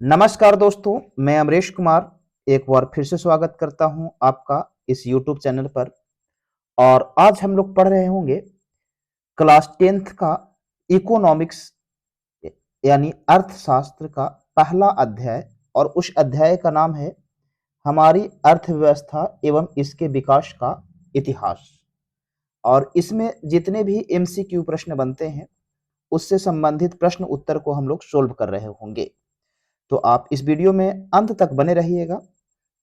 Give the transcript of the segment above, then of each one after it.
नमस्कार दोस्तों, मैं अमरीश कुमार एक बार फिर से स्वागत करता हूं आपका इस यूट्यूब चैनल पर। और आज हम लोग पढ़ रहे होंगे क्लास 10th का इकोनॉमिक्स यानी अर्थशास्त्र का पहला अध्याय। और उस अध्याय का नाम है हमारी अर्थव्यवस्था एवं इसके विकास का इतिहास। और इसमें जितने भी एमसीक्यू प्रश्न बनते हैं उससे संबंधित प्रश्न उत्तर को हम लोग सोल्व कर रहे होंगे। तो आप इस वीडियो में अंत तक बने रहिएगा।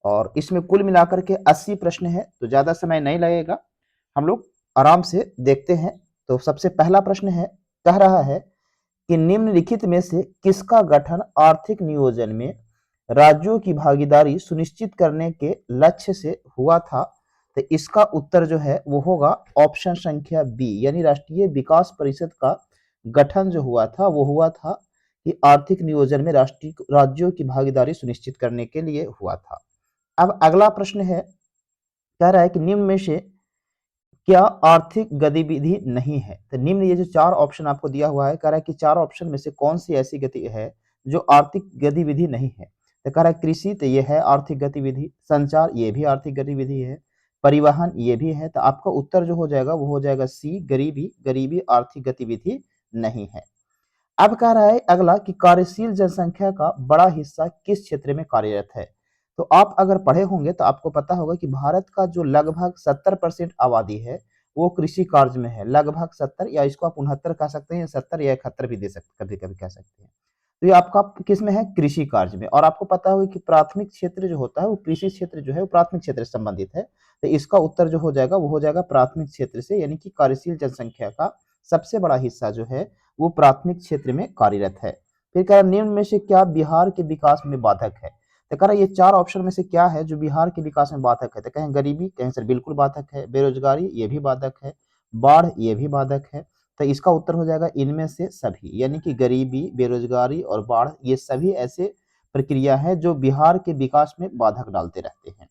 और इसमें कुल मिलाकर के 80 प्रश्न है, तो ज़्यादा समय नहीं लगेगा, हम लोग आराम से देखते हैं। तो सबसे पहला प्रश्न है, कह रहा है कि निम्नलिखित में से किसका गठन आर्थिक नियोजन में राज्यों की भागीदारी सुनिश्चित करने के लक्ष्य से हुआ था। तो इसका उत्तर जो है वो होगा ऑप्शन संख्या बी, यानी राष्ट्रीय विकास परिषद का गठन जो हुआ था वो हुआ था कि आर्थिक नियोजन में राष्ट्रीय राज्यों की भागीदारी सुनिश्चित करने के लिए हुआ था। अब अगला प्रश्न है, कह रहा है कि निम्न में से क्या आर्थिक गतिविधि नहीं है। तो निम्न ये जो चार ऑप्शन आपको दिया हुआ है, कह रहा है कि चार ऑप्शन में से कौन सी ऐसी गति है जो आर्थिक गतिविधि नहीं है। तो कह रहा है कृषि, तो ये है आर्थिक गतिविधि, संचार ये भी आर्थिक गतिविधि है, परिवहन ये भी है। तो आपका उत्तर जो हो जाएगा वो हो जाएगा सी, गरीबी। गरीबी आर्थिक गतिविधि नहीं है। अब कह रहा है अगला कि कार्यशील जनसंख्या का बड़ा हिस्सा किस क्षेत्र में कार्यरत है। तो आप अगर पढ़े होंगे तो आपको पता होगा कि भारत का जो लगभग 70% आबादी है वो कृषि कार्य में है। लगभग 70, या इसको आप 69 कह सकते हैं, 70 या 71 भी दे सकते, कभी कभी कह सकते हैं। तो ये आपका किस में है, कृषि कार्य में। और आपको पता होगा कि प्राथमिक क्षेत्र जो होता है वो कृषि क्षेत्र जो है वो प्राथमिक क्षेत्र से संबंधित है। तो इसका उत्तर जो हो जाएगा वो हो जाएगा प्राथमिक क्षेत्र से, यानी कि कार्यशील जनसंख्या का सबसे बड़ा हिस्सा जो है वो प्राथमिक क्षेत्र में कार्यरत है। फिर कह रहा निम्न में से क्या बिहार के विकास में बाधक है। तो कह रहा ये चार ऑप्शन में से क्या है जो बिहार के विकास में बाधक है। तो कहें गरीबी, कहें सर बिल्कुल बाधक है, बेरोजगारी ये भी बाधक है, बाढ़ ये भी बाधक है। तो इसका उत्तर हो जाएगा इनमें से सभी, यानी कि गरीबी, बेरोजगारी और बाढ़ ये सभी ऐसे प्रक्रिया है जो बिहार के विकास में बाधक डालते रहते हैं।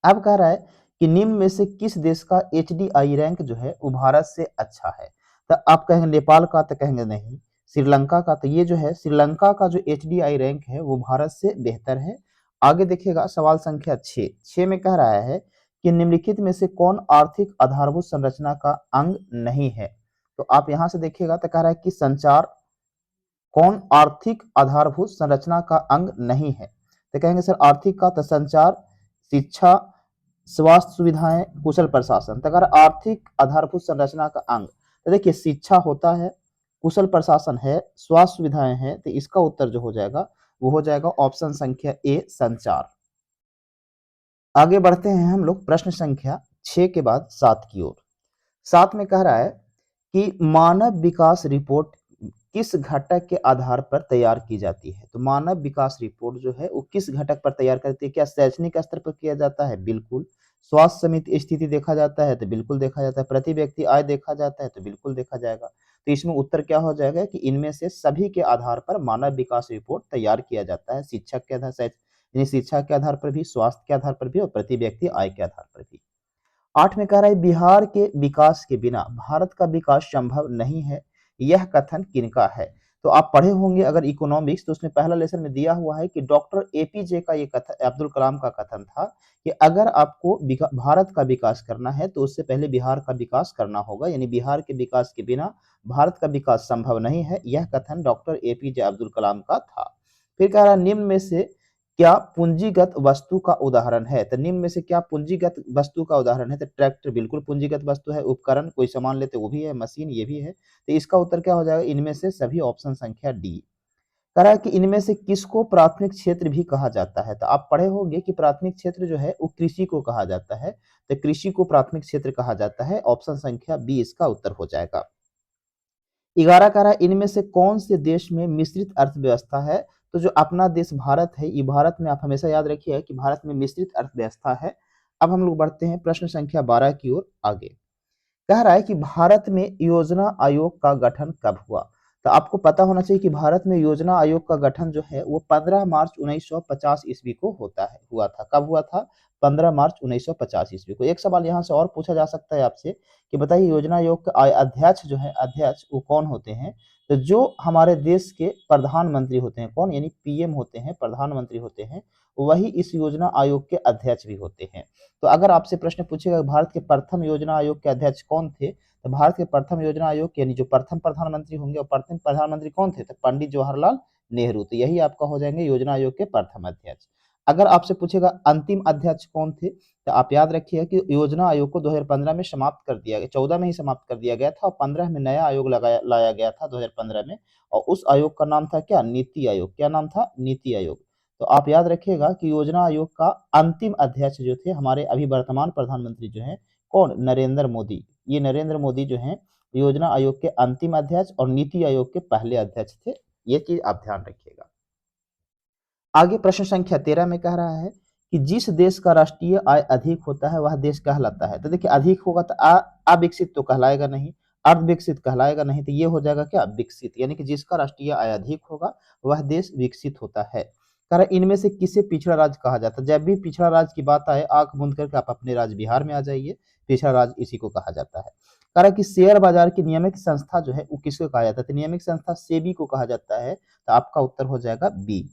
अब कह रहा है कि निम्न में से किस देश का एचडीआई रैंक जो है वो भारत से अच्छा है। तो आप कहेंगे नेपाल का, तो कहेंगे नहीं, श्रीलंका का। तो ये जो है श्रीलंका का जो एचडीआई रैंक है वो भारत से बेहतर है। आगे देखिएगा सवाल संख्या 6 में कह रहा है कि निम्नलिखित में से कौन आर्थिक आधारभूत संरचना का अंग नहीं है। तो आप यहां से देखिएगा तो कह रहा है कि संचार कौन आर्थिक आधारभूत संरचना का अंग नहीं है। तो कहेंगे सर आर्थिक का, तो संचार, शिक्षा, स्वास्थ्य सुविधाएं, कुशल प्रशासन। तो अगर आर्थिक आधारभूत संरचना का अंग, तो देखिए शिक्षा होता है, कुशल प्रशासन है, स्वास्थ्य सुविधाएं हैं। तो इसका उत्तर जो हो जाएगा वो हो जाएगा ऑप्शन संख्या ए, संचार। आगे बढ़ते हैं हम लोग प्रश्न संख्या 6 के बाद 7 की ओर। 7 में कह रहा है कि मानव विकास रिपोर्ट किस घटक के आधार पर तैयार की जाती है। तो मानव विकास रिपोर्ट जो है वो किस घटक पर तैयार करती है। क्या शैक्षणिक स्तर पर किया जाता है, बिल्कुल। स्वास्थ्य समिति स्थिति देखा जाता है, तो बिल्कुल देखा जाता है। प्रति व्यक्ति आय देखा जाता है, तो बिल्कुल देखा जाएगा। तो इसमें उत्तर क्या हो जाएगा कि इनमें से सभी के आधार पर मानव विकास रिपोर्ट तैयार किया जाता है। शिक्षक के आधार, यानी शिक्षा के आधार पर भी, स्वास्थ्य के आधार पर भी और प्रति व्यक्ति आय के आधार पर भी। 8 में कह रहा है बिहार के विकास के बिना भारत का विकास संभव नहीं है, यह कथन किनका है। तो आप पढ़े होंगे अगर इकोनॉमिक्स, तो उसमें पहला लेसन में दिया हुआ है कि डॉक्टर एपीजे का ये कथन, अब्दुल कलाम का कथन था कि अगर आपको भारत का विकास करना है तो उससे पहले बिहार का विकास करना होगा, यानी बिहार के विकास के बिना भारत का विकास संभव नहीं है। यह कथन डॉक्टर एपीजे अब्दुल कलाम का था। फिर कह रहा है निम्न में से क्या पूंजीगत वस्तु का उदाहरण है। तो निम्न में से क्या पूंजीगत वस्तु का उदाहरण है। तो ट्रैक्टर बिल्कुल पूंजीगत वस्तु है, उपकरण कोई सामान लेते वो भी है, मशीन ये भी है। तो इसका उत्तर क्या हो जाएगा, इनमें से सभी, ऑप्शन संख्या डी। कह रहा है कि इनमें से किसको प्राथमिक क्षेत्र भी कहा जाता है। तो आप पढ़े होंगे कि प्राथमिक क्षेत्र जो है वो कृषि को कहा जाता है। तो कृषि को प्राथमिक क्षेत्र कहा जाता है, ऑप्शन संख्या बी इसका उत्तर हो जाएगा। 11 कह रहा है इनमें से कौन से देश में मिश्रित अर्थव्यवस्था है। तो जो अपना देश भारत है, ये भारत में आप हमेशा याद रखिए कि भारत में मिश्रित अर्थव्यवस्था है। अब हम लोग बढ़ते हैं प्रश्न संख्या 12 की ओर आगे। कह रहा है कि भारत में योजना आयोग का गठन कब हुआ। तो आपको पता होना चाहिए कि भारत में योजना आयोग का गठन जो है वो 15 मार्च 1950 ईस्वी को हुआ था। कब हुआ था? 15 मार्च 1950 ईस्वी को। एक सवाल यहाँ से और पूछा जा सकता है आपसे कि बताइए योजना आयोग का अध्यक्ष जो है, अध्यक्ष वो कौन होते हैं? तो जो हमारे देश के प्रधानमंत्री होते हैं, कौन? यानी पीएम होते हैं, प्रधानमंत्री होते हैं, वही इस योजना आयोग के अध्यक्ष भी होते हैं। तो अगर आपसे प्रश्न पूछेगा भारत के प्रथम योजना आयोग के अध्यक्ष कौन थे, तो भारत के प्रथम योजना आयोग के यानी जो प्रथम प्रधानमंत्री होंगे, और प्रथम प्रधानमंत्री कौन थे? तो पंडित जवाहरलाल नेहरू। तो यही आपका हो जाएंगे योजना आयोग के प्रथम अध्यक्ष। अगर आपसे पूछेगा अंतिम अध्यक्ष कौन थे, तो आप याद रखिएगा कि योजना आयोग को 2015 में समाप्त कर दिया गया, 14 में ही समाप्त कर दिया गया था और 15 में नया आयोग लाया गया था 2015 में। और उस आयोग का नाम था क्या? नीति आयोग। क्या नाम था? नीति आयोग। तो आप याद रखिएगा कि योजना आयोग का अंतिम अध्यक्ष जो थे हमारे अभी वर्तमान प्रधानमंत्री जो है, कौन? नरेंद्र मोदी। ये नरेंद्र मोदी जो हैं योजना आयोग के अंतिम अध्यक्ष और नीति आयोग के पहले अध्यक्ष थे। ये चीज आप ध्यान रखिएगा। आगे प्रश्न संख्या 13 में कह रहा है कि जिस देश का राष्ट्रीय आय अधिक होता है वह देश कहलाता है। तो देखिए अधिक होगा तो अविकसित तो कहलाएगा नहीं, अर्धविकसित कहलाएगा नहीं, तो ये हो जाएगा क्या? विकसित। यानी कि जिसका राष्ट्रीय आय अधिक होगा वह देश विकसित होता है। कह रहा इनमें से किसे पिछड़ा राज्य कहा जाता है? जब भी पिछड़ा राज्य की बात आए आंख मूंद करके आप अपने राज्य बिहार में आ जाइए, पिछड़ा राज्य इसी को कहा जाता है। कह रहा कि शेयर बाजार की नियामक संस्था जो है वो किसको कहा जाता है? तो नियामक संस्था सेबी को कहा जाता है। तो आपका उत्तर हो जाएगा बी।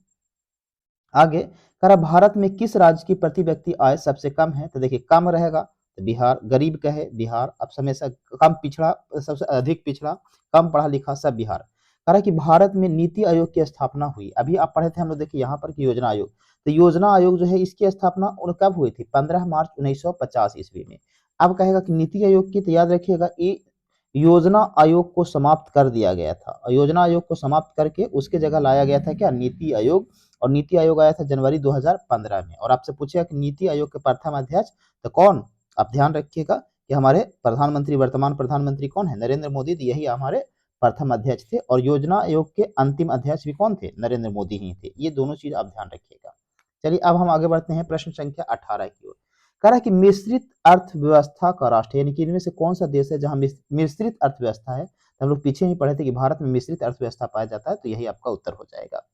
आगे कह रहा भारत में किस राज्य की प्रति व्यक्ति आय सबसे कम है? तो देखिए कम रहेगा तो बिहार, गरीब कहे बिहार, अब हमेशा कम पिछड़ा, सबसे अधिक पिछड़ा, कम पढ़ा लिखा, सब बिहार। कह रहा कि भारत में नीति आयोग की स्थापना हुई, अभी आप पढ़े थे हम लोग, देखिए यहाँ पर कि योजना आयोग, तो योजना आयोग जो है इसकी स्थापना कब हुई थी? 15 मार्च 1950 ईस्वी में। अब कहेगा कि नीति आयोग की, तो याद रखिएगा ये योजना आयोग को समाप्त कर दिया गया था और योजना आयोग को समाप्त करके उसके जगह लाया गया था क्या? नीति आयोग। और नीति आयोग आया था जनवरी 2015 में। और आपसे पूछेगा कि नीति आयोग के प्रथम अध्यक्ष तो कौन? आप ध्यान रखिएगा कि हमारे प्रधानमंत्री, वर्तमान प्रधानमंत्री कौन है? नरेंद्र मोदी। यही हमारे प्रथम अध्यक्ष थे। और योजना आयोग के अंतिम अध्यक्ष भी कौन थे? नरेंद्र मोदी ही थे। ये दोनों चीज आप ध्यान रखिएगा। चलिए अब हम आगे बढ़ते हैं प्रश्न संख्या 18 की ओर। कह रहा है कि मिश्रित अर्थव्यवस्था का राष्ट्र, यानी कि इनमें से कौन सा देश है जहां मिश्रित अर्थव्यवस्था है? तो हम लोग पीछे ही पढ़े थे कि भारत में मिश्रित अर्थव्यवस्था पाया जाता है। तो यही आपका उत्तर हो जाएगा।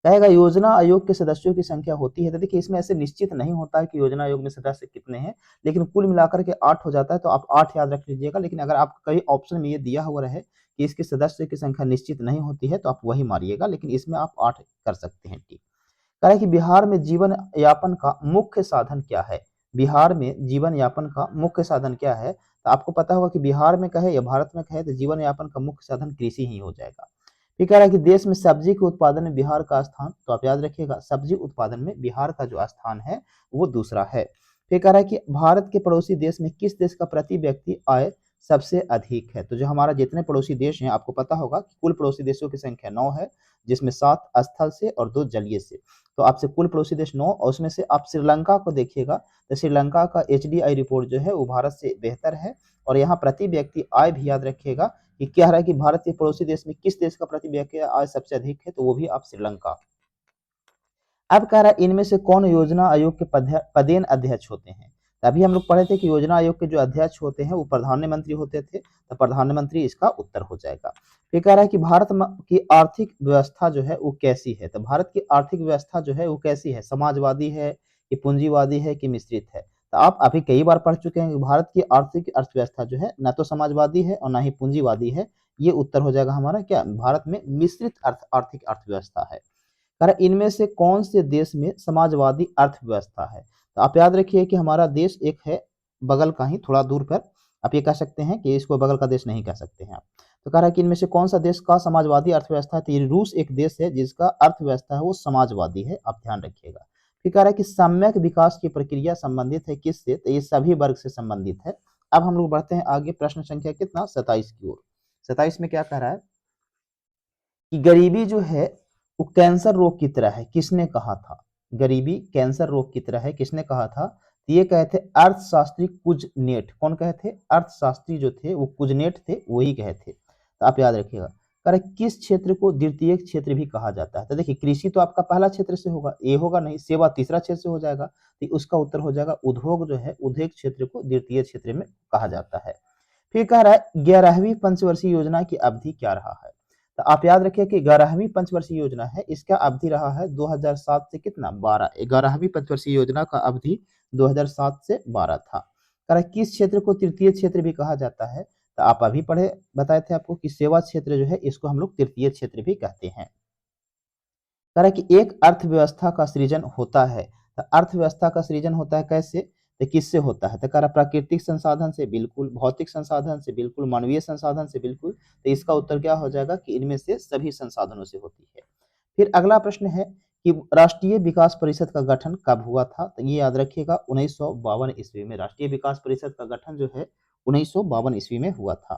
कहेगा योजना आयोग के सदस्यों की संख्या होती है, तो देखिए इसमें ऐसे निश्चित नहीं होता है कि योजना आयोग में सदस्य कितने हैं, लेकिन कुल मिलाकर के 8 हो जाता है। तो आप 8 याद रख लीजिएगा। लेकिन अगर आप कहीं ऑप्शन में ये दिया हुआ रहे कि इसके सदस्य की संख्या निश्चित नहीं होती है तो आप वही मारिएगा, लेकिन इसमें आप 8 कर सकते हैं। ठीक। कह रहा है कि बिहार में जीवन यापन का मुख्य साधन क्या है? बिहार में जीवन यापन का मुख्य साधन क्या है? तो आपको पता होगा कि बिहार में कहे या भारत में कहे तो जीवन यापन का मुख्य साधन कृषि ही हो जाएगा। फिर कह रहा है कि देश में सब्जी के उत्पादन में बिहार का स्थान, तो आप याद रखिएगा सब्जी उत्पादन में बिहार का जो स्थान है वो दूसरा है। फिर कह रहा है कि भारत के पड़ोसी देश में किस देश का प्रति व्यक्ति आय सबसे अधिक है? तो जो हमारा जितने पड़ोसी देश हैं आपको पता होगा कि कुल पड़ोसी देशों की संख्या 9 है, जिसमें 7 स्थल से और 2 जलीय से। तो आपसे कुल पड़ोसी देश 9, और उसमें से आप श्रीलंका को देखिएगा तो श्रीलंका का एचडीआई रिपोर्ट जो है वो भारत से बेहतर है। और यहाँ प्रति व्यक्ति आय भी याद रखिएगा कि क्या रहा है कि भारत के पड़ोसी देश में किस देश का प्रति व्यक्ति आय सबसे अधिक है? तो वो भी आप श्रीलंका। अब कह रहा है इनमें से कौन योजना आयोग के पदेन अध्यक्ष होते हैं? तभी हम लोग पढ़े थे कि योजना आयोग के जो अध्यक्ष होते हैं वो प्रधानमंत्री होते थे। तो प्रधानमंत्री इसका उत्तर हो जाएगा। फिर कह रहा है कि भारत की आर्थिक व्यवस्था जो है वो कैसी है? तो भारत की आर्थिक व्यवस्था जो है वो कैसी है? समाजवादी है कि पूंजीवादी है कि मिश्रित है? तो आप अभी कई बार पढ़ चुके हैं कि भारत की आर्थिक अर्थव्यवस्था जो है न तो समाजवादी है और ना ही पूंजीवादी है। ये उत्तर हो जाएगा हमारा क्या? भारत में मिश्रित आर्थिक अर्थव्यवस्था है। कह रहा इनमें से कौन से देश में समाजवादी अर्थव्यवस्था है? तो आप याद रखिए कि हमारा देश एक है बगल का ही थोड़ा दूर पर, आप ये कह सकते हैं कि इसको बगल का देश नहीं कह सकते हैं आप। तो कह रहा है कि इनमें से कौन सा देश का समाजवादी अर्थव्यवस्था है? तो ये रूस एक देश है जिसका अर्थव्यवस्था है वो समाजवादी है, आप ध्यान रखिएगा। फिर कह रहा है कि सम्यक विकास की प्रक्रिया संबंधित है किससे? तो ये सभी वर्ग से संबंधित है। अब हम लोग बढ़ते हैं आगे प्रश्न संख्या कितना? 27 की ओर। 27 में क्या कह रहा है कि गरीबी जो है वो कैंसर रोग की तरह है, किसने कहा था? गरीबी कैंसर रोग की तरह है, किसने कहा था? तो ये कहे थे अर्थशास्त्री कुजनेट। कौन कहे थे? अर्थशास्त्री जो थे वो कुजनेट थे, वही कहे थे। तो आप याद रखिएगा। करे किस क्षेत्र को द्वितीय क्षेत्र भी कहा जाता है? तो देखिए कृषि तो आपका पहला क्षेत्र से होगा, ये होगा नहीं, सेवा तीसरा क्षेत्र से हो जाएगा। तो उसका उत्तर हो जाएगा उद्योग जो है, उद्योग क्षेत्र को द्वितीय क्षेत्र में कहा जाता है। फिर कह रहा है 11वीं पंचवर्षीय योजना की अवधि क्या रहा है। तो आप याद रखिए कि 11वीं पंचवर्षीय योजना है, इसका अवधि रहा है 2007 से कितना 12। 11वीं पंचवर्षीय योजना का अवधि 2007 से 12 था। कह रहा है किस क्षेत्र को तृतीय क्षेत्र भी कहा जाता है। तो आप अभी पढ़े बताए थे आपको कि सेवा क्षेत्र जो है इसको हम लोग तृतीय क्षेत्र भी कहते हैं। कह रहा है कि एक अर्थव्यवस्था का सृजन होता है। तो अर्थव्यवस्था का सृजन होता है कैसे, तो किससे होता है। तो कह रहा प्राकृतिक संसाधन से बिल्कुल, भौतिक संसाधन से बिल्कुल, मानवीय संसाधन से बिल्कुल। तो इसका उत्तर क्या हो जाएगा कि इनमें से सभी संसाधनों से होती है। फिर अगला प्रश्न है कि राष्ट्रीय विकास परिषद का गठन कब हुआ था। तो ये याद रखिएगा 1952 ईस्वी में राष्ट्रीय विकास परिषद का गठन जो है 1952 ईस्वी में हुआ था।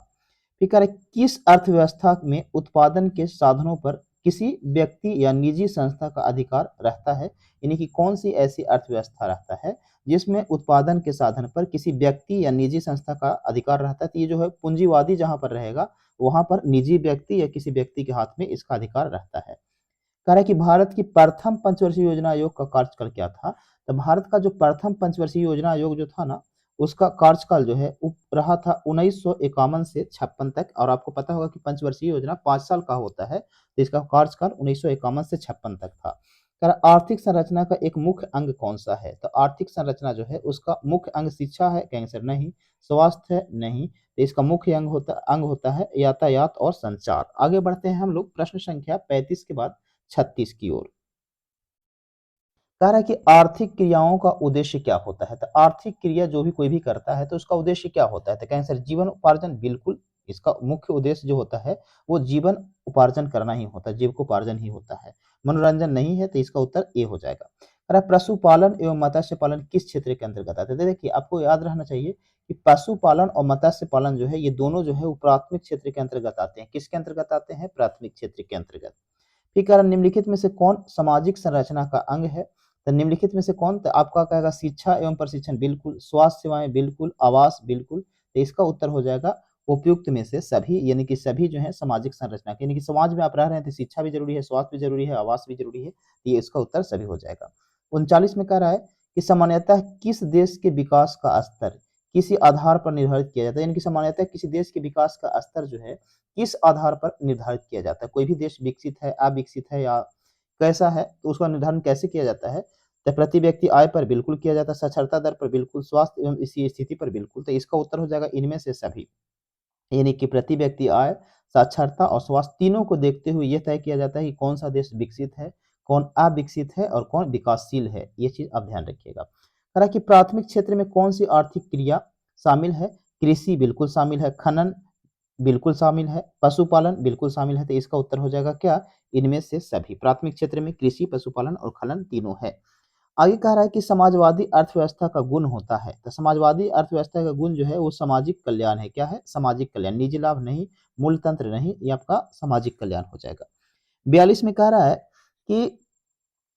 फिर कह रहे किस अर्थव्यवस्था में उत्पादन के साधनों पर किसी व्यक्ति या निजी संस्था का अधिकार रहता है, यानी कि कौन सी ऐसी अर्थव्यवस्था रहता है जिसमें उत्पादन के साधन पर किसी व्यक्ति या निजी संस्था का अधिकार रहता है। तो ये जो है पूंजीवादी जहां पर रहेगा वहां पर निजी व्यक्ति या किसी व्यक्ति के हाथ में इसका अधिकार रहता है। कह रहा है कि भारत की प्रथम पंचवर्षीय योजना आयोग का कार्यकाल क्या था। तो भारत का जो प्रथम पंचवर्षीय योजना आयोग जो था ना, उसका कार्यकाल जो है रहा था 1951 से 56 तक। और आपको पता होगा कि पंचवर्षीय योजना 5 साल का होता है, तो इसका कार्यकाल 1951 से 56 तक था। कह रहा आर्थिक संरचना का एक मुख्य अंग कौन सा है। तो आर्थिक संरचना जो है उसका मुख्य अंग शिक्षा है, कहेंगे सर नहीं। स्वास्थ्य है नहीं। तो इसका मुख्य अंग होता है यातायात और संचार। आगे बढ़ते हैं हम लोग प्रश्न संख्या 35 के बाद 36 की ओर। कह रहा है कि आर्थिक क्रियाओं का उद्देश्य क्या होता है। तो आर्थिक क्रिया जो भी कोई भी करता है तो उसका उद्देश्य क्या होता है। तो कहें सर जीवन उपार्जन, बिल्कुल। इसका मुख्य उद्देश्य जो होता है वो जीवन उपार्जन करना ही होता है, जीविकोपार्जन ही होता है, मनोरंजन नहीं है। तो इसका उत्तर ए हो जाएगा। कह रहा है पशुपालन एवं मत्स्य पालन किस क्षेत्र के अंतर्गत आते हैं। तो देखिए आपको याद रहना चाहिए कि पशुपालन और मत्स्य पालन जो है ये दोनों जो है वो प्राथमिक क्षेत्र के अंतर्गत आते हैं। किसके अंतर्गत आते हैं, प्राथमिक क्षेत्र के अंतर्गत। फिर कह रहा निम्नलिखित में से कौन सामाजिक संरचना का अंग है। तो निम्नलिखित में से कौन, तो आपका कहेगा शिक्षा एवं प्रशिक्षण बिल्कुल, स्वास्थ्य सेवाएं बिल्कुल, आवास बिल्कुल। तो इसका उत्तर हो जाएगा उपयुक्त में से सभी, यानी कि सभी जो है सामाजिक संरचना के, यानी कि समाज में आप रह रहे हैं तो शिक्षा भी जरूरी है, स्वास्थ्य भी जरूरी है, आवास भी जरूरी है। तो ये इसका उत्तर सभी हो जाएगा। 39 में कह रहा है कि सामान्यतः किस देश के विकास का स्तर किसी आधार पर निर्धारित किया जाता है। यानी कि सामान्यतः किसी देश के विकास का स्तर जो है किस आधार पर निर्धारित किया जाता है। कोई भी देश विकसित है, अविकसित है या कैसा है, तो उसका निर्धारण कैसे किया जाता है। तो प्रति व्यक्ति आय पर बिल्कुल किया जाता है, साक्षरता दर पर बिल्कुल, स्वास्थ्य एवं इसी स्थिति पर बिल्कुल। तो इसका उत्तर हो जाएगा इनमें से सभी, यानी कि प्रति व्यक्ति आय, साक्षरता और स्वास्थ्य तीनों को देखते हुए यह तय किया जाता है कि कौन सा देश विकसित है, कौन अविकसित है और कौन विकासशील है। ये चीज आप ध्यान रखिएगा। कह रहा कि प्राथमिक क्षेत्र में कौन सी आर्थिक क्रिया शामिल है। कृषि बिल्कुल शामिल है, खनन बिल्कुल शामिल है, पशुपालन बिल्कुल शामिल है। तो इसका उत्तर हो जाएगा क्या, इनमें से सभी। प्राथमिक क्षेत्र में कृषि, पशुपालन और खनन तीनों है। आगे कह रहा है कि समाजवादी अर्थव्यवस्था का गुण होता है। तो समाजवादी अर्थव्यवस्था का गुण जो है वो सामाजिक कल्याण है। क्या है, सामाजिक कल्याण, निजी लाभ नहीं, मूल तंत्र नहीं, ये आपका सामाजिक कल्याण हो जाएगा। 42 में कह रहा है कि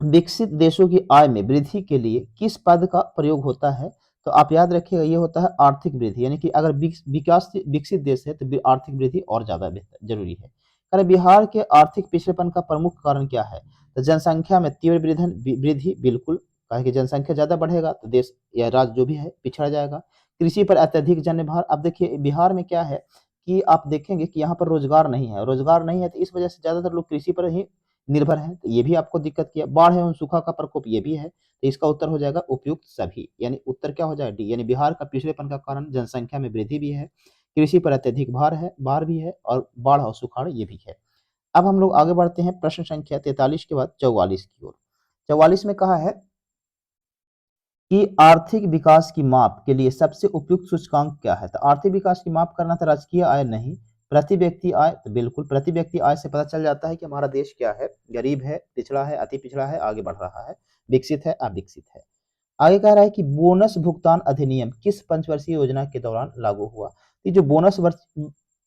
विकसित देशों की आय में वृद्धि के लिए किस पद का प्रयोग होता है। तो आप याद रखिएगा ये होता है आर्थिक वृद्धि, यानी कि अगर विकास विकसित देश है तो आर्थिक वृद्धि और ज्यादा जरूरी है। अरे बिहार के आर्थिक पिछड़ेपन का प्रमुख कारण क्या है। तो जनसंख्या में तीव्र वृद्धि बिल्कुल, कहे कि जनसंख्या ज्यादा बढ़ेगा तो देश या राज्य जो भी है पिछड़ जाएगा। कृषि पर अत्यधिक जन्य भार, अब देखिए बिहार में क्या है कि आप देखेंगे कि यहाँ पर रोजगार नहीं है, रोजगार नहीं है तो इस वजह से ज्यादातर लोग कृषि पर ही निर्भर है। तो ये भी आपको दिक्कत किया। बाढ़ एवं सूखा का प्रकोप ये भी है। तो इसका उत्तर हो जाएगा उपयुक्त सभी, यानी उत्तर क्या हो जाएगा डी, यानी बिहार का पिछड़ेपन का कारण जनसंख्या में वृद्धि भी है, कृषि पर अत्यधिक भार भी है और बाढ़ और सुखाड़ ये भी है। अब हम लोग आगे बढ़ते हैं प्रश्न संख्या 43 के बाद 44 की ओर। 44 में कहा है कि आर्थिक विकास की माप के लिए सबसे उपयुक्त सूचकांक क्या है। तो आर्थिक विकास की माप करना था राजकीय आय नहीं, प्रति व्यक्ति आय। तो बिल्कुल प्रति व्यक्ति आय से पता चल जाता है कि हमारा देश क्या है, गरीब है, पिछड़ा है, अति पिछड़ा है, आगे बढ़ रहा है, विकसित है, अविकसित है। आगे कह रहा है कि बोनस भुगतान अधिनियम किस पंचवर्षीय योजना के दौरान लागू हुआ। ये जो बोनस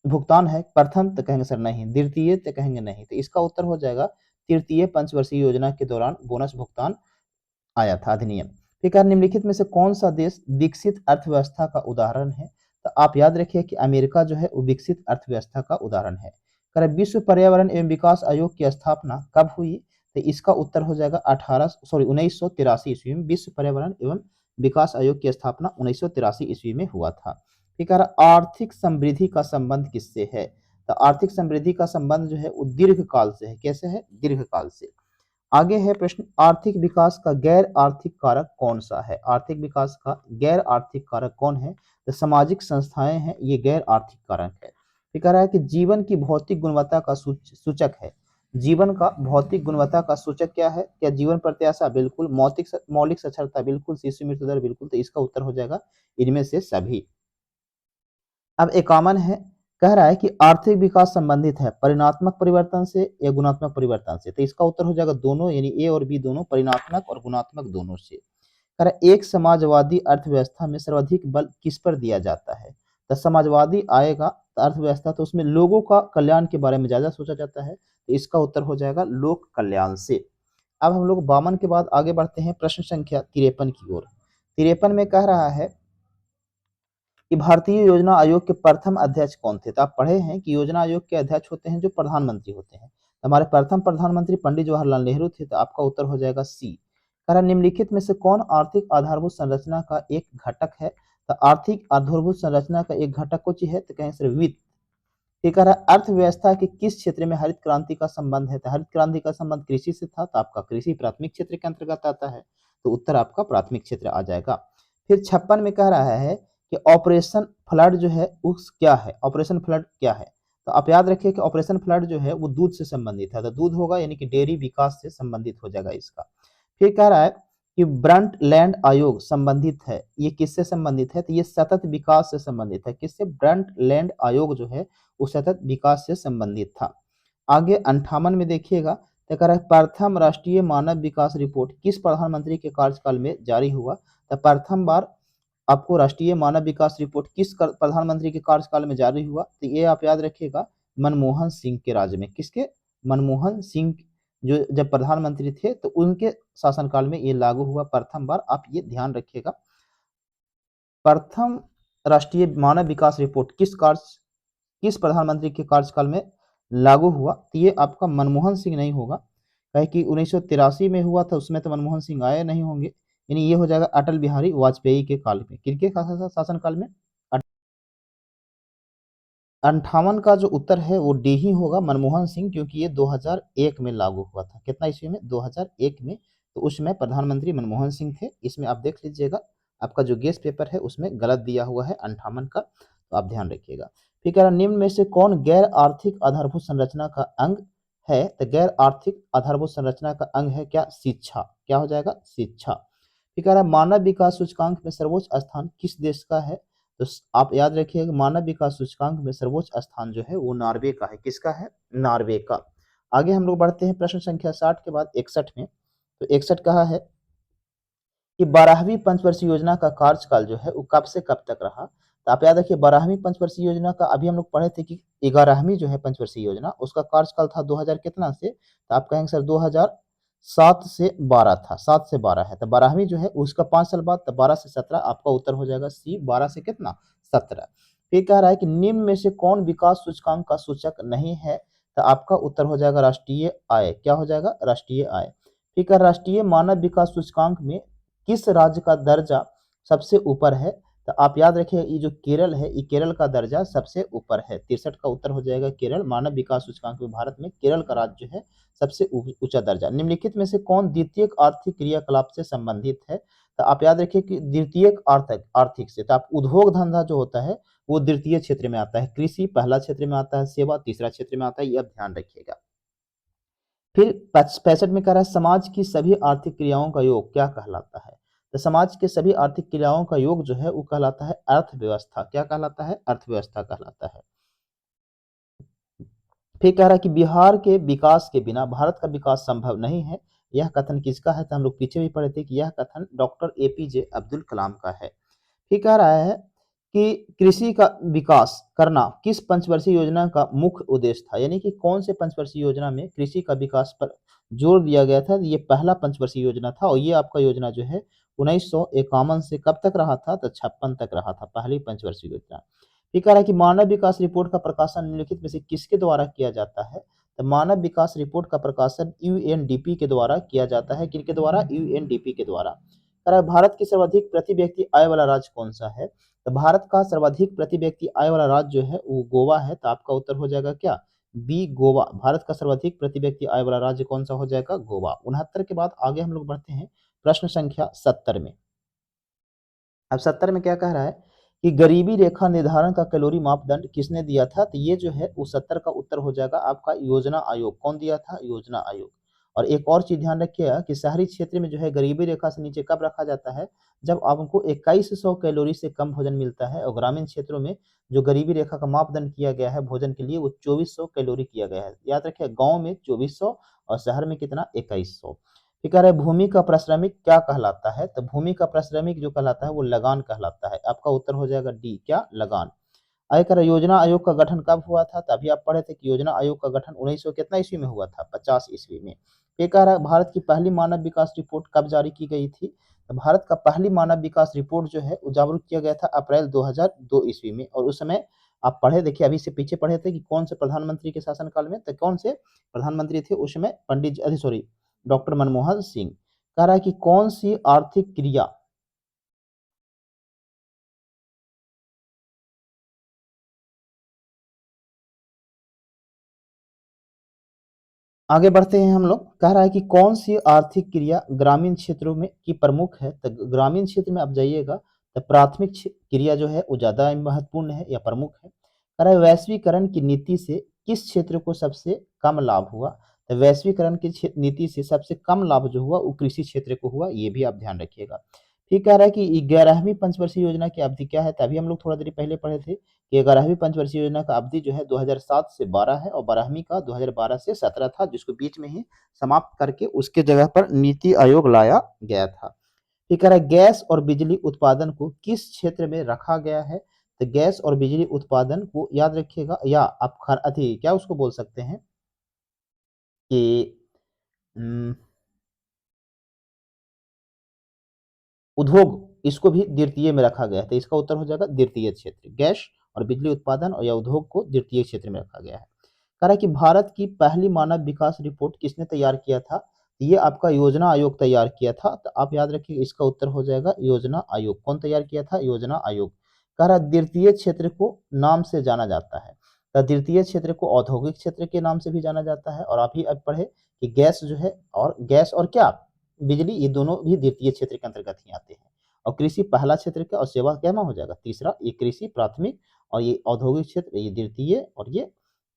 भुगतान है, प्रथम तो कहेंगे सर नहीं, द्वितीय तो कहेंगे नहीं। तो इसका उत्तर हो जाएगा तृतीय पंचवर्षीय योजना के दौरान बोनस भुगतान आया था अधिनियम। ठीक है, निम्नलिखित में से कौन सा देश विकसित अर्थव्यवस्था का उदाहरण है। तो आप याद रखिए कि अमेरिका जो है वो विकसित अर्थव्यवस्था का उदाहरण है। कर विश्व पर्यावरण एवं विकास आयोग की स्थापना कब हुई। तो इसका उत्तर हो जाएगा 1983 ईस्वी में विश्व पर्यावरण एवं विकास आयोग की स्थापना 1983 ईस्वी में हुआ था। फिर कह रहा आर्थिक समृद्धि का संबंध किससे है? तो आर्थिक समृद्धि का संबंध जो है वो दीर्घकाल से है। कैसे है? दीर्घकाल से। आगे है प्रश्न, आर्थिक विकास का गैर आर्थिक कारक कौन सा है? आर्थिक विकास का गैर आर्थिक कारक कौन है? तो सामाजिक संस्थाएं हैं, ये गैर आर्थिक कारक है। फिर कह रहा है कि जीवन की भौतिक गुणवत्ता का सूचक है। जीवन का भौतिक गुणवत्ता का सूचक क्या है? क्या जीवन प्रत्याशा? बिल्कुल। मौलिक साक्षरता? बिल्कुल। शिशु मृत्यु दर? बिल्कुल। तो इसका उत्तर हो जाएगा इनमें से सभी। अब एक कॉमन है, कह रहा है कि आर्थिक विकास संबंधित है परिणात्मक परिवर्तन से या गुणात्मक परिवर्तन से? तो इसका उत्तर हो जाएगा दोनों, यानी ए और बी दोनों, परिणात्मक और गुणात्मक दोनों से। कह रहा है एक समाजवादी अर्थव्यवस्था में सर्वाधिक बल किस पर दिया जाता है? तो समाजवादी आएगा तो अर्थव्यवस्था, तो उसमें लोगों का कल्याण के बारे में ज्यादा सोचा जाता है, तो इसका उत्तर हो जाएगा लोक कल्याण से। अब हम लोग 52 के बाद आगे बढ़ते हैं प्रश्न संख्या 53 की ओर। 53 में कह रहा है कि भारतीय योजना आयोग के प्रथम अध्यक्ष कौन थे? तो आप पढ़े हैं कि योजना आयोग के अध्यक्ष होते हैं जो प्रधानमंत्री होते हैं। हमारे प्रथम प्रधानमंत्री पंडित जवाहरलाल नेहरू थे, तो आपका उत्तर हो जाएगा सी। कह रहा निम्नलिखित में से कौन आर्थिक आधारभूत संरचना का एक घटक है? तो आर्थिक आधारभूत संरचना का एक घटक कौन है? तो कहें सर वित्त। ये कह रहा है अर्थव्यवस्था के किस क्षेत्र में हरित क्रांति का संबंध है? तो हरित क्रांति का संबंध कृषि से था, तो आपका कृषि प्राथमिक क्षेत्र के अंतर्गत आता है, तो उत्तर आपका प्राथमिक क्षेत्र आ जाएगा। फिर 56 में कह रहा है कि ऑपरेशन फ्लड जो है उस क्या है? ऑपरेशन फ्लड क्या है? तो आप याद रखिए कि ऑपरेशन फ्लड जो है वो दूध से संबंधित है, तो दूध होगा यानी कि डेयरी विकास से संबंधित हो जाएगा इसका। फिर कह रहा है कि ब्रंट लैंड आयोग संबंधित है, ये किससे संबंधित है? तो ये सतत विकास से संबंधित है। किससे? ब्रंट लैंड आयोग जो है वो सतत विकास से संबंधित था। आगे 58 में देखिएगा, तो कह रहा है प्रथम राष्ट्रीय मानव विकास रिपोर्ट किस प्रधानमंत्री के कार्यकाल में जारी हुआ? तो प्रथम बार आपको राष्ट्रीय मानव विकास रिपोर्ट किस प्रधानमंत्री के कार्यकाल में जारी हुआ? तो ये आप याद रखिएगा मनमोहन सिंह के राज्य में। किसके? मनमोहन सिंह जो जब प्रधानमंत्री थे तो उनके शासनकाल में ये लागू हुआ प्रथम बार, आप ये ध्यान रखिएगा। प्रथम राष्ट्रीय मानव विकास रिपोर्ट किस प्रधानमंत्री के कार्यकाल में लागू हुआ? तो ये आपका मनमोहन सिंह नहीं होगा, कहे कि 1983 में हुआ था, उसमें तो मनमोहन सिंह आए नहीं होंगे, यानी ये हो जाएगा अटल बिहारी वाजपेयी के काल में। किनके शासन काल में? 58 का जो उत्तर है वो डी ही होगा, मनमोहन सिंह, क्योंकि ये 2001 में लागू हुआ था। कितना ईस्वी में? 2001 में। तो उसमें प्रधानमंत्री मनमोहन सिंह थे। इसमें आप देख लीजिएगा, आपका जो गेस पेपर है उसमें गलत दिया हुआ है 58 का, तो आप ध्यान रखिएगा। फिर कह रहा निम्न में से कौन गैर आर्थिक आधारभूत संरचना का अंग है? तो गैर आर्थिक आधारभूत संरचना का अंग है क्या? शिक्षा। क्या हो जाएगा? शिक्षा। फिर कह रहा मानव विकास सूचकांक में सर्वोच्च स्थान किस देश का है? तो आप याद रखिएगा मानव विकास सूचकांक में सर्वोच्च स्थान जो है वो नॉर्वे का है। किसका है? नॉर्वे का। आगे हम लोग बढ़ते हैं प्रश्न संख्या 60 के बाद 61 में। तो 61 कहा है कि 12वीं पंचवर्षीय योजना का कार्यकाल जो है वो कब से कब तक रहा? तो आप याद रखिए 12वीं पंचवर्षीय योजना का अभी हम लोग पढ़े थे कि 11वीं जो है पंचवर्षीय योजना उसका कार्यकाल था 2000 कितना से? तो आप कहेंगे सर 2007 से 12 था, 7 से 12 है, तो 12वीं जो है उसका 5 साल बाद, तो 12 से 17 आपका उत्तर हो जाएगा सी, 12 से कितना? 17। फिर कह रहा है कि निम्न में से कौन विकास सूचकांक का सूचक नहीं है? तो आपका उत्तर हो जाएगा राष्ट्रीय आय। क्या हो जाएगा? राष्ट्रीय आय। ठीक है, राष्ट्रीय मानव विकास सूचकांक में किस राज्य का दर्जा सबसे ऊपर है? तो आप याद रखिए ये जो केरल है, ये केरल का दर्जा सबसे ऊपर है। 63 का उत्तर हो जाएगा केरल। मानव विकास सूचकांक में भारत में केरल का राज्य जो है सबसे ऊंचा दर्जा। निम्नलिखित में से कौन द्वितीयक आर्थिक क्रियाकलाप से संबंधित है? तो आप याद रखिए कि द्वितीयक आर्थिक आर्थिक से तो आप उद्योग धंधा जो होता है वो द्वितीय क्षेत्र में आता है, कृषि पहला क्षेत्र में आता है, सेवा तीसरा क्षेत्र में आता है, ये आप ध्यान रखिएगा। फिर 65 में कह रहा है समाज की सभी आर्थिक क्रियाओं का योग क्या कहलाता है? तो समाज के सभी आर्थिक क्रियाओं का योग जो है वो कहलाता है अर्थव्यवस्था। क्या कहलाता है? अर्थव्यवस्था कहलाता है। फिर कह रहा है कि बिहार के विकास के बिना भारत का विकास संभव नहीं है। यह कथन किसका है? तो हम लोग पीछे भी पढ़े थे कि यह कथन डॉक्टर एपीजे अब्दुल कलाम का है। फिर कह रहा है कि कृषि का विकास करना किस पंचवर्षीय योजना का मुख्य उद्देश्य था? यानी कि कौन से पंचवर्षीय योजना में कृषि का विकास पर जोर दिया गया था? ये पहला पंचवर्षीय योजना था, और ये आपका योजना जो है 1951 से कब तक रहा था? तो 56 तक रहा था, पहली पंचवर्षीय योजना। ये कह रहा है कि मानव विकास रिपोर्ट का प्रकाशन निम्नलिखित में से किसके द्वारा किया जाता है? तो मानव विकास रिपोर्ट का प्रकाशन यूएनडीपी के द्वारा किया जाता है। किनके द्वारा? यूएनडीपी के द्वारा। कह रहा है भारत की सर्वाधिक प्रति व्यक्ति आय वाला राज्य कौन सा है? तो भारत का सर्वाधिक प्रति व्यक्ति आय वाला राज्य जो है वो गोवा है, तो आपका उत्तर हो जाएगा क्या, बी गोवा। भारत का सर्वाधिक प्रति व्यक्ति आय वाला राज्य कौन सा हो जाएगा, गोवा। 69 के बाद आगे हम लोग बढ़ते हैं प्रश्न संख्या 70 में। अब 70 में क्या कह रहा है कि गरीबी रेखा निर्धारण का कैलोरी मापदंड किसने दिया था, तो ये जो है वो 70 का उत्तर हो जाएगा आपका योजना आयोग। कौन दिया था, योजना आयोग। और एक और चीज ध्यान रखिएगा कि शहरी क्षेत्र में जो है गरीबी रेखा से नीचे कब रखा जाता है, जब आपको 2100 कैलोरी से कम भोजन मिलता है, और ग्रामीण क्षेत्रों में जो गरीबी रेखा का मापदंड किया गया है भोजन के लिए वो 2400 कैलोरी किया गया है। याद रखिए, गाँव में 2400 और शहर में कितना, 2100। फिर कह रहा है भूमि का पारिश्रमिक क्या कहलाता है, तो भूमि का पारिश्रमिक जो कहलाता है वो लगान कहलाता है। आपका उत्तर हो जाएगा डी, क्या, लगान। आगे कह रहा है योजना आयोग का गठन कब हुआ था, तभी आप पढ़े थे कि योजना आयोग का गठन 1900 कितना ईस्वी में हुआ था, 50 ईस्वी में। ये कह रहा है भारत की पहली मानव विकास रिपोर्ट कब जारी की गई थी, तो भारत का पहली मानव विकास रिपोर्ट जो है वो जारी किया गया था अप्रैल 2002 ईस्वी में। और उस समय आप पढ़े, देखिए अभी से पीछे पढ़े थे कि कौन से प्रधानमंत्री के शासनकाल में, तो कौन से प्रधानमंत्री थे उस समय, पंडित सॉरी डॉक्टर मनमोहन सिंह। कह रहा है कि कौन सी आर्थिक क्रिया आगे बढ़ते हैं हम लोग। कह रहा है कि कौन सी आर्थिक क्रिया ग्रामीण क्षेत्रों में की प्रमुख है, तो ग्रामीण क्षेत्र में आप जाइएगा तो प्राथमिक क्रिया जो है वो ज्यादा महत्वपूर्ण है या प्रमुख है। कह रहा है वैश्वीकरण की नीति से किस क्षेत्र को सबसे कम लाभ हुआ, तो वैश्वीकरण की नीति से सबसे कम लाभ जो हुआ वो कृषि क्षेत्र को हुआ, ये भी आप ध्यान रखिएगा। फिर कह रहा है कि 11वीं पंचवर्षीय योजना की अवधि क्या है, तभी हम लोग थोड़ा देर पहले पढ़े थे कि 11वीं पंचवर्षीय योजना का अवधि जो है 2007 से 12 है, और 12वीं का 2012 से 17 था, जिसको बीच में ही समाप्त करके उसके जगह पर नीति आयोग लाया गया था। ये कह रहा है गैस और बिजली उत्पादन को किस क्षेत्र में रखा गया है, तो गैस और बिजली उत्पादन को याद रखिएगा, या आप अति क्या उसको बोल सकते हैं कि उद्योग, इसको भी द्वितीय में रखा गया है, तो इसका उत्तर हो जाएगा द्वितीय क्षेत्र। गैस और बिजली उत्पादन और या उद्योग को द्वितीय क्षेत्र में रखा गया है। कह रहा है कि भारत की पहली मानव विकास रिपोर्ट किसने तैयार किया था, ये आपका योजना आयोग तैयार किया था, तो आप याद रखिए इसका उत्तर हो जाएगा योजना आयोग। कौन तैयार किया था, योजना आयोग। कह रहा है द्वितीय क्षेत्र को नाम से जाना जाता है, तो द्वितीय क्षेत्र को औद्योगिक क्षेत्र के नाम से भी जाना जाता है। और आप ही अब पढ़े कि गैस जो है, और गैस और क्या, बिजली, ये दोनों भी द्वितीय क्षेत्र के अंतर्गत ही आते हैं। और कृषि पहला क्षेत्र का, और सेवा क्या हो जाएगा तीसरा, ये कृषि प्राथमिक, और ये औद्योगिक क्षेत्र ये द्वितीय, और ये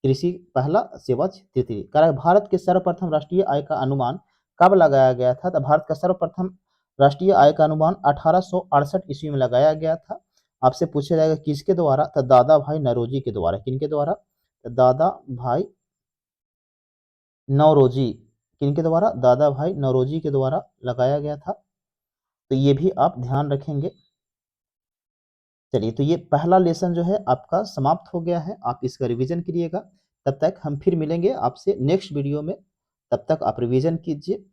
कृषि पहला, सेवा तृतीय। कह रहा है भारत के सर्वप्रथम राष्ट्रीय आय का अनुमान कब लगाया गया था, तो भारत का सर्वप्रथम राष्ट्रीय आय का अनुमान 1868 ईस्वी में लगाया गया था। आपसे पूछा जाएगा किसके द्वारा, तो दादा भाई नौरोजी के द्वारा। किनके द्वारा, तो दादा भाई नौरोजी। किनके द्वारा, दादा भाई नौरोजी के द्वारा लगाया गया था। तो ये भी आप ध्यान रखेंगे। चलिए, तो ये पहला लेसन जो है आपका समाप्त हो गया है, आप इसका रिवीजन करिएगा। तब तक हम फिर मिलेंगे आपसे नेक्स्ट वीडियो में, तब तक आप रिवीजन कीजिए।